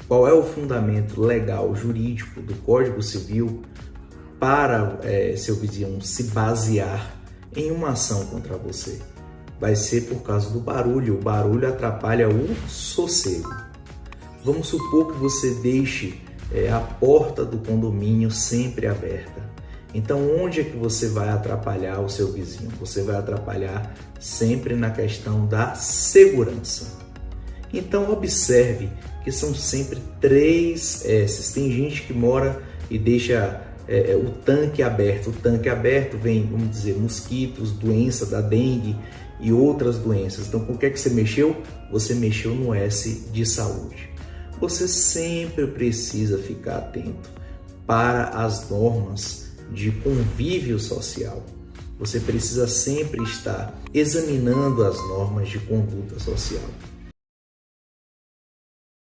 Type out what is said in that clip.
qual é o fundamento legal, jurídico do Código Civil para seu vizinho se basear em uma ação contra você? Vai ser por causa do barulho. O barulho atrapalha o sossego. Vamos supor que você deixe a porta do condomínio sempre aberta. Então, onde é que você vai atrapalhar o seu vizinho? Você vai atrapalhar sempre na questão da segurança. Então, observe que são sempre 3 S's. Tem gente que mora e deixa o tanque aberto. O tanque aberto vem, vamos dizer, mosquitos, doença da dengue e outras doenças. Então, com o que é que você mexeu? Você mexeu no S de saúde. Você sempre precisa ficar atento para as normas de convívio social. Você precisa sempre estar examinando as normas de conduta social.